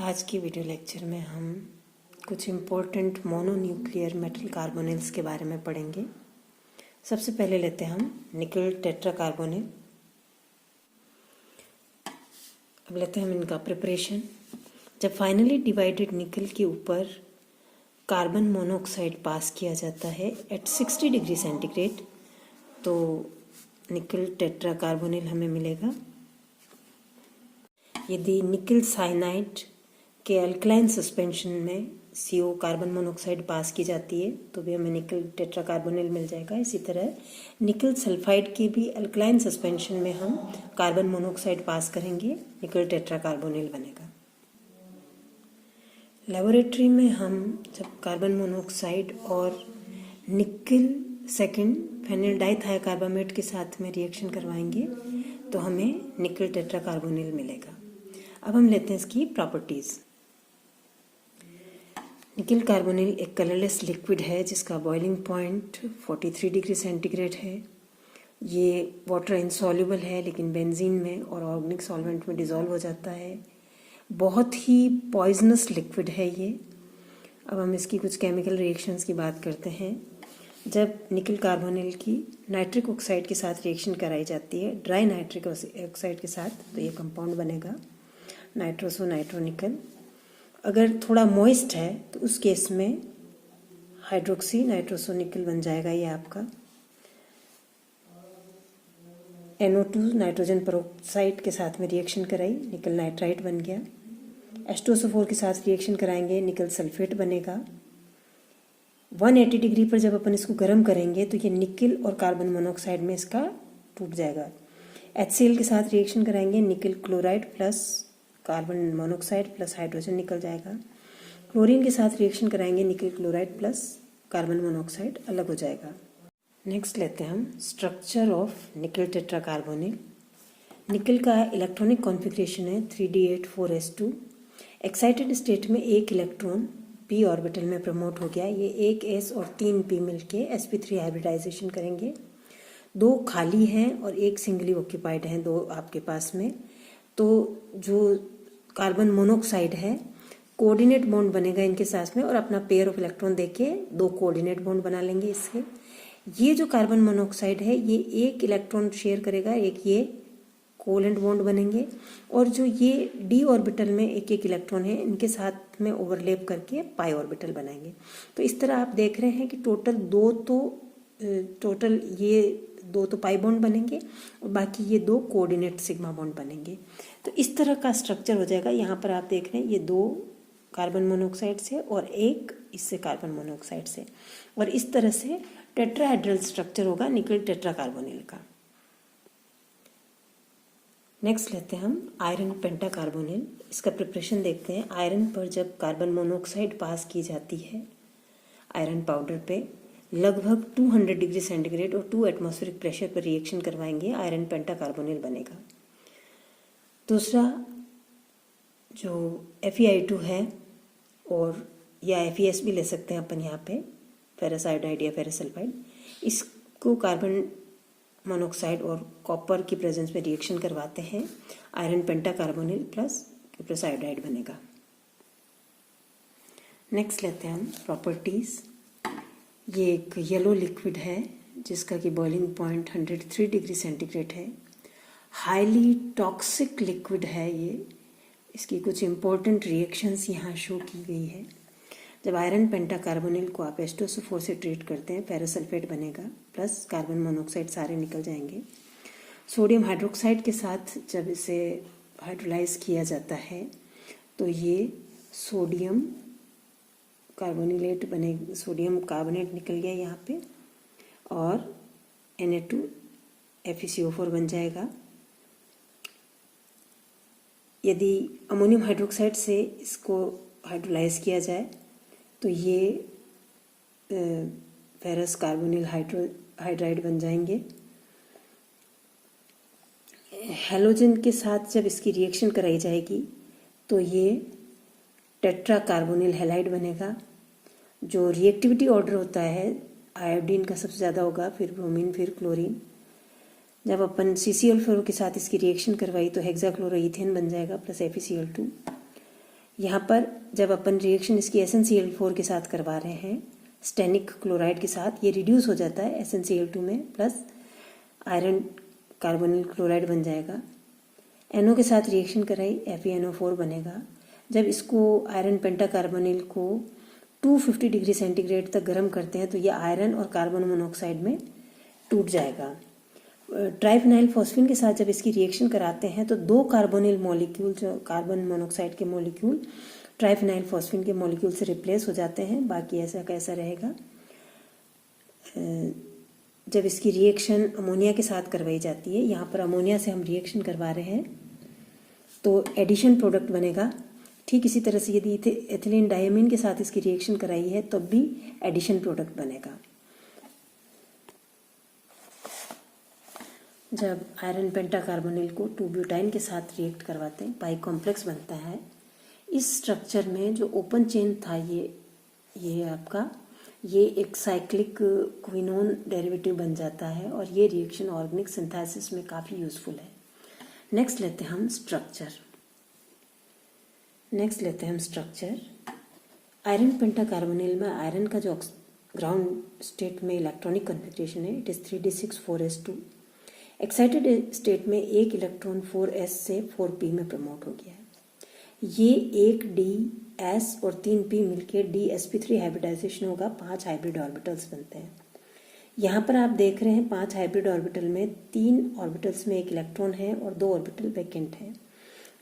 आज की video lecture में हम कुछ इम्पोर्टेंट मोनोन्यूक्लियर मेटल कार्बोनिल्स के बारे में पढ़ेंगे। सबसे पहले लेते हैं हम निकल टेट्रा कार्बोनिल। अब लेते हैं हम इनका प्रिपरेशन। जब फाइनली डिवाइडेड निकल के ऊपर कार्बन मोनोऑक्साइड पास किया जाता है एट 60 डिग्री सेंटीग्रेड, तो निकल टेट्रा कार्बोनिल हमें मिलेगा। यदि निकल साइनाइड के अल्कलाइन सस्पेंशन में CO कार्बन मोनोऑक्साइड पास की जाती है तो भी हमें निकल टेट्रा कार्बोनिल मिल जाएगा। इसी तरह निकल सल्फाइड के भी अल्कलाइन सस्पेंशन में हम कार्बन मोनोऑक्साइड पास करेंगे, निकल टेट्रा कार्बोनिल बनेगा। लेबोरेटरी में हम जब कार्बन मोनोऑक्साइड और निकल सेकेंड फेनिल डाइथाइकार्बामेट के साथ में रिएक्शन करवाएंगे तो हमें निकल टेट्रा कार्बोनिल मिलेगा। अब हम लेते हैं इसकी प्रॉपर्टीज़। निकल कार्बोनिल एक कलरलेस लिक्विड है जिसका बॉइलिंग पॉइंट 43 डिग्री सेंटीग्रेड है। ये वाटर इंसॉल्युबल है लेकिन बेंजीन में और ऑर्गेनिक सॉल्वेंट में डिज़ोल्व हो जाता है। बहुत ही पॉइजनस लिक्विड है ये। अब हम इसकी कुछ केमिकल रिएक्शंस की बात करते हैं। जब निकल कार्बोनिल की नाइट्रिक ऑक्साइड के साथ रिएक्शन कराई जाती है, ड्राई नाइट्रिक ऑक्साइड के साथ, तो ये कंपाउंड बनेगा नाइट्रोसो नाइट्रोनिकल। अगर थोड़ा मॉइस्ट है तो उस केस में हाइड्रोक्सी नाइट्रोसो निकल बन जाएगा। ये आपका NO2 नाइट्रोजन पेरोक्साइड के साथ में रिएक्शन कराई, निकल नाइट्राइट बन गया। H2SO4 के साथ रिएक्शन कराएंगे, निकल सल्फेट बनेगा। 180 डिग्री पर जब अपन इसको गर्म करेंगे तो ये निकल और कार्बन मोनोऑक्साइड में इसका टूट जाएगा। HCl के साथ रिएक्शन कराएंगे, निकल chloride plus carbon monoxide plus hydrogen निकल जाएगा। क्लोरीन के साथ रिएक्शन कराएंगे, निकल क्लोराइड प्लस कार्बन मोनोऑक्साइड अलग हो जाएगा। नेक्स्ट लेते हैं हम स्ट्रक्चर ऑफ निकल टेट्रा कार्बोनिल। निकल का इलेक्ट्रॉनिक कॉन्फ़िगरेशन है 3d8 4s2। एक्साइटेड स्टेट में एक इलेक्ट्रॉन p ऑर्बिटल में प्रमोट हो गया। ये एक s और 3 p मिलके sp3 हाइब्रिडाइजेशन करेंगे। 2 खाली हैं और एक सिंगली ऑक्यूपाइड हैं, 2 आपके पास में। तो जो कार्बन मोनोऑक्साइड है कोऑर्डिनेट बॉन्ड बनेगा इनके साथ में और अपना पेयर ऑफ इलेक्ट्रॉन देके 2 कोऑर्डिनेट बॉन्ड बना लेंगे इससे। ये जो कार्बन मोनोऑक्साइड है ये एक इलेक्ट्रॉन शेयर करेगा, एक ये कोवलेंट बॉन्ड बनेंगे। और जो ये d ऑर्बिटल में एक एक इलेक्ट्रॉन है इनके साथ में ओवरलैप करके पाई ऑर्बिटल बनाएंगे। तो इस तरह आप देख रहे हैं कि टोटल ये 2 तो पाई बॉन्ड बनेंगे और बाकी ये 2 कोऑर्डिनेट सिग्मा बॉन्ड बनेंगे। तो इस तरह का स्ट्रक्चर हो जाएगा। यहाँ पर आप देख रहे हैं ये 2 कार्बन मोनोऑक्साइड से और एक इससे कार्बन मोनोऑक्साइड से, और इस तरह से टेट्राहेड्रल स्ट्रक्चर होगा निकल टेट्रा कार्बोनिल का। नेक्स्ट लेते हैं हम आयरन पेंटा कार्बोनिल। इसका प्रिपरेशन देखते हैं। आयरन पर जब कार्बन मोनोऑक्साइड पास की जाती है आयरन पाउडर पे, लगभग 200 डिग्री सेंटीग्रेड और 2 एटमॉस्फेरिक प्रेशर पर रिएक्शन करवाएंगे, आयरन पेंटा कार्बोनिल बनेगा। दूसरा जो FeI2 है और या FeS भी ले सकते हैं अपन यहाँ पे, फेरस आयोडाइड या फेरस सल्फाइड, इसको कार्बन मोनोऑक्साइड और कॉपर की प्रेजेंस में रिएक्शन करवाते हैं, आयरन पेंटा कार्बोनिल प्लस फेरस आयोडाइड बनेगा। नेक्स्ट लेते हैं हम प्रॉपर्टीज़। ये एक येलो लिक्विड है जिसका कि बॉइलिंग पॉइंट 103 डिग्री सेंटीग्रेड है। हाईली टॉक्सिक लिक्विड है ये। इसकी कुछ इम्पोर्टेंट रिएक्शंस यहाँ शो की गई है। जब आयरन पेंटा कार्बोनिल को आप H2SO4 से ट्रीट करते हैं, फेरस सल्फेट बनेगा प्लस कार्बन मोनोऑक्साइड सारे निकल जाएंगे। सोडियम हाइड्रोक्साइड के साथ जब इसे हाइड्रोलाइज किया जाता है तो ये सोडियम कार्बोनिलेट बने, सोडियम कार्बोनेट निकल गया यहाँ पे और Na2FeCO4 बन जाएगा। यदि अमोनियम हाइड्रोक्साइड से इसको हाइड्रोलाइज किया जाए तो ये फेरस कार्बोनिल हाइड्राइड बन जाएंगे। हैलोजन के साथ जब इसकी रिएक्शन कराई जाएगी तो ये टेट्रा कार्बोनिल हैलाइड बनेगा। जो रिएक्टिविटी ऑर्डर होता है आयोडीन का सबसे ज़्यादा होगा, फिर ब्रोमीन, फिर क्लोरीन। जब अपन CCl4 के साथ इसकी रिएक्शन करवाई तो हेक्साक्लोरोईथेन बन जाएगा प्लस FeCl2। यहाँ पर जब अपन रिएक्शन इसकी SnCl4 के साथ करवा रहे हैं स्टेनिक क्लोराइड के साथ, ये रिड्यूस हो जाता है SnCl2 में, प्लस आयरन कार्बोनिल क्लोराइड बन जाएगा। NO के साथ रिएक्शन कराई FeNO4 बनेगा। जब इसको आयरन पेंटाकार्बोनिल को 250 डिग्री सेंटीग्रेड तक गर्म करते हैं तो ये आयरन और कार्बन मोनोऑक्साइड में टूट जाएगा। ट्राइफिनाइल फॉस्फीन के साथ जब इसकी रिएक्शन कराते हैं तो 2 कार्बोनिल मॉलिक्यूल जो कार्बन मोनोऑक्साइड के मॉलिक्यूल ट्राइफिनाइल फॉस्फीन के मॉलिक्यूल से रिप्लेस हो जाते हैं, बाकी ऐसा कैसा रहेगा। जब इसकी रिएक्शन अमोनिया के साथ करवाई जाती है, यहाँ पर अमोनिया से हम रिएक्शन करवा रहे हैं तो एडिशन प्रोडक्ट बनेगा। ठीक इसी तरह से यदि एथिलीन डायमीन के साथ इसकी रिएक्शन कराई है तब भी एडिशन प्रोडक्ट बनेगा। जब आयरन पेंटाकार्बोनिल को 2 ब्यूटाइन के साथ रिएक्ट करवाते हैं पाई कॉम्प्लेक्स बनता है। इस स्ट्रक्चर में जो ओपन चेन था ये आपका ये एक साइक्लिक क्विनोन डेरिवेटिव बन जाता है और ये रिएक्शन ऑर्गेनिक सिंथेसिस में काफ़ी यूजफुल है। नेक्स्ट लेते हैं हम स्ट्रक्चर। आयरन पेंटाकार्बोनिल में आयरन का जो ग्राउंड स्टेट में इलेक्ट्रॉनिक कॉन्फ़िगरेशन है it is 3d6 4s2। Excited state में एक इलेक्ट्रॉन 4s से 4p में प्रमोट हो गया है। ये एक ds और 3p मिलकर dsp3 हाइब्रिडाइजेशन होगा, 5 हाइब्रिड ऑर्बिटल्स बनते हैं। यहाँ पर आप देख रहे हैं 5 हाइब्रिड ऑर्बिटल में 3 ऑर्बिटल्स में एक इलेक्ट्रॉन है और 2 ऑर्बिटल वैकेंट है।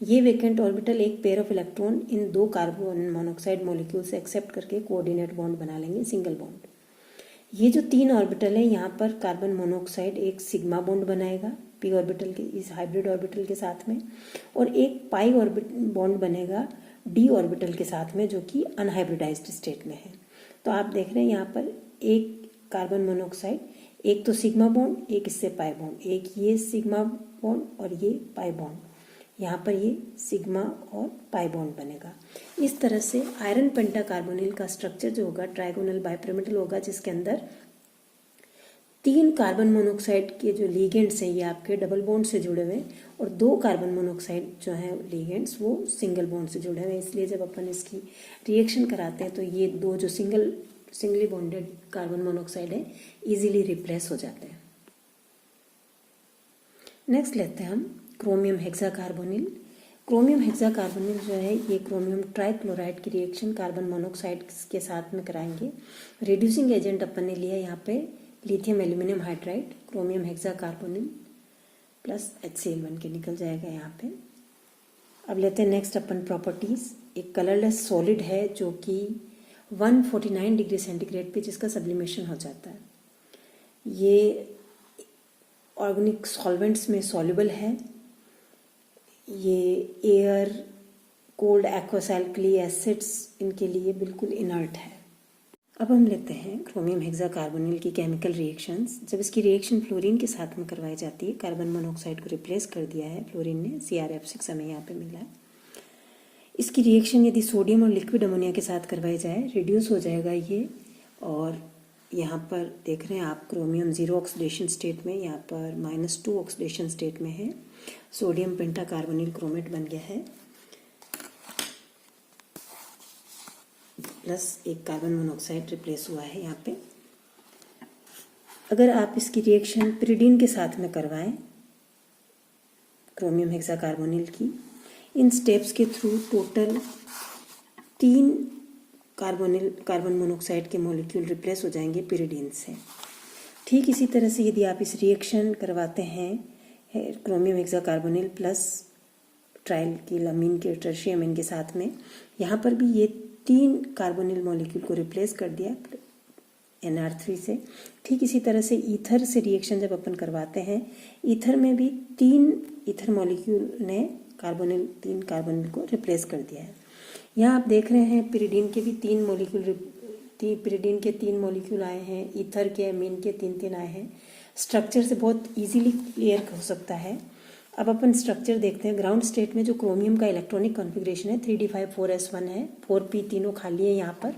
ये वैकेंट ऑर्बिटल एक pair of electron in 2 carbon monoxide molecule से एक्सेप्ट करके कोऑर्डिनेट बॉन्ड बना लेंगे, सिंगल बॉन्ड। ये जो 3 ऑर्बिटल है यहाँ पर कार्बन मोनोऑक्साइड एक सिग्मा बॉन्ड बनाएगा p ऑर्बिटल के इस हाइब्रिड ऑर्बिटल के साथ में, और एक पाई बॉन्ड बनेगा d ऑर्बिटल के साथ में जो कि अनहाइब्रिडाइज्ड स्टेट में है। तो आप देख रहे हैं यहाँ पर एक कार्बन मोनोऑक्साइड, एक तो सिग्मा बॉन्ड, एक इससे पाई बॉन्ड, एक ये सिग्मा बॉन्ड और ये पाई बॉन्ड, यहाँ पर ये सिग्मा और पाई बॉन्ड बनेगा। इस तरह से आयरन पेंटाकार्बोनिल का स्ट्रक्चर जो होगा ट्राइगोनल बाइपिरामिडल होगा, जिसके अंदर 3 कार्बन मोनोऑक्साइड के जो लीगेंड्स हैं ये आपके डबल बॉन्ड से जुड़े हुए हैं और 2 कार्बन मोनोऑक्साइड जो हैं लीगेंड्स वो सिंगल बॉन्ड से जुड़े हुए हैं। इसलिए जब अपन इसकी रिएक्शन कराते हैं तो ये 2 जो सिंगली बॉन्डेड कार्बन मोनोऑक्साइड है इजीली रिप्लेस हो जाते हैं। नेक्स्ट लेते हैं हम क्रोमियम हेक्साकार्बोनिल। क्रोमियम हेक्साकार्बोनिल जो है ये क्रोमियम ट्राइक्लोराइड की रिएक्शन कार्बन मोनोऑक्साइड के साथ में कराएंगे। रिड्यूसिंग एजेंट अपन ने लिया यहाँ पे lithium aluminium hydride, chromium hexacarbonyl plus HCl बन के निकल जाएगा यहाँ पे। अब लेते हैं नेक्स्ट अपन प्रॉपर्टीज। एक कलरलेस सॉलिड है जो कि 149 डिग्री सेंटीग्रेड पे जिसका सब्लिमेशन हो जाता है। ये ऑर्गेनिक सॉल्वेंट्स में सॉल्युबल है। ये air, cold aqueous alkali acids इनके लिए बिल्कुल इनर्ट है। अब हम लेते हैं क्रोमियम हेक्साकार्बोनिल की केमिकल रिएक्शंस। जब इसकी रिएक्शन फ्लोरीन के साथ में करवाई जाती है, कार्बन मोनोऑक्साइड को रिप्लेस कर दिया है फ्लोरीन ने, CrF6 हमें यहाँ पे मिला है। इसकी रिएक्शन यदि सोडियम और लिक्विड अमोनिया के साथ करवाई जाए रिड्यूस हो जाएगा ये, और यहाँ पर देख रहे हैं आप क्रोमियम 0 ऑक्सीडेशन स्टेट में, यहाँ पर -2 ऑक्सीडेशन स्टेट में है। सोडियम पेंटाकार्बोनिल क्रोमेट बन गया है, प्लस एक कार्बन मोनोऑक्साइड रिप्लेस हुआ है यहाँ पे। अगर आप इसकी रिएक्शन पिरिडीन के साथ में करवाएं क्रोमियम हेक्साकार्बोनिल की, इन स्टेप्स के थ्रू टोटल 3 कार्बन मोनोऑक्साइड के मॉलिक्यूल रिप्लेस हो जाएंगे पिरिडीन से। ठीक इसी तरह से यदि आप इस रिएक्शन करवाते हैं क्रोमियम हेक्साकार्बोनिल प्लस ट्राइल की अमीन के टर्शियम अमीन के साथ में, यहाँ पर भी ये 3 कार्बोनिल मॉलिक्यूल को रिप्लेस कर दिया NR3 से। ठीक इसी तरह से ईथर से रिएक्शन जब अपन करवाते हैं, ईथर में भी 3 ईथर मॉलिक्यूल ने 3 कार्बोनिल को रिप्लेस कर दिया है। यहाँ आप देख रहे हैं पिरिडीन के भी 3 मॉलिक्यूल आए हैं, ईथर के अमीन के 3 आए हैं। स्ट्रक्चर से बहुत इजीली क्लियर हो सकता है। अब अपन स्ट्रक्चर देखते हैं। ग्राउंड स्टेट में जो क्रोमियम का इलेक्ट्रॉनिक कॉन्फ़िगरेशन है 3d5 4s1 है, 4p तीनों खाली है यहाँ पर।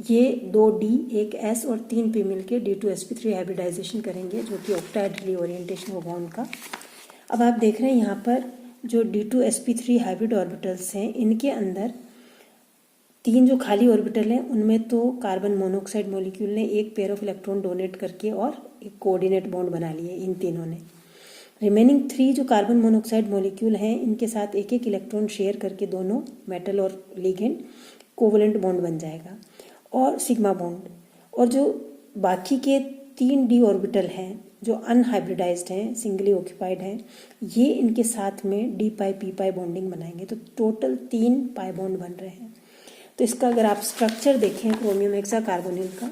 ये 2d 1s और 3p मिलके d2sp3 हाइब्रिडाइजेशन करेंगे जो कि ऑक्टाहेड्रली ओरिएंटेशन होगा उनका। अब आप देख रहे हैं यहाँ पर जो d2sp3 हाइब्रिड ऑर्बिटल्स हैं इनके अंदर 3 जो खाली ऑर्बिटल हैं उनमें तो कार्बन मोनोऑक्साइड मॉलिक्यूल ने एक पेयर ऑफ इलेक्ट्रॉन डोनेट करके और एक कोऑर्डिनेट बॉन्ड बना लिए इन तीनों ने। रिमेनिंग 3 जो कार्बन मोनोऑक्साइड मॉलिक्यूल हैं इनके साथ एक एक इलेक्ट्रॉन शेयर करके दोनों मेटल और लिगेंड कोवलेंट बॉन्ड बन जाएगा और सिग्मा बॉन्ड। और जो बाकी के 3 डी ऑर्बिटल हैं जो अनहाइब्रिडाइज्ड हैं, सिंगली ऑक्यूपाइड हैं, ये इनके साथ में डी पाई पी पाई बॉन्डिंग बनाएंगे, तो टोटल 3 पाई बॉन्ड बन रहे हैं। तो इसका अगर आप स्ट्रक्चर देखें क्रोमियम हेक्साकार्बोनिल का,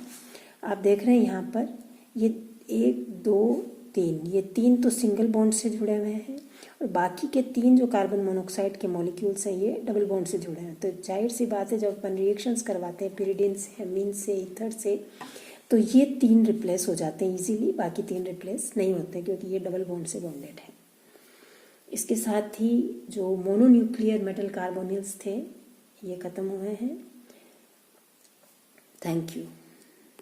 आप देख रहे हैं यहाँ पर ये 1 2 3, ये 3 तो सिंगल बॉन्ड से जुड़े हुए हैं और बाकी के 3 जो कार्बन मोनोऑक्साइड के मॉलिक्यूल्स हैं ये डबल बॉन्ड से जुड़े हैं। तो जाहिर सी बात है जब अपन रिएक्शंस करवाते हैं पिरिडिन से, हेमीन से, ईथर से, तो ये 3 रिप्लेस हो जाते हैं इजीली, बाकी 3 रिप्लेस नहीं होते क्योंकि ये डबल बॉन्ड से बॉन्डेड है। इसके साथ ही जो मोनोन्यूक्लियर मेटल कार्बोनिल्स थे ये ख़त्म हुए हैं। Thank you.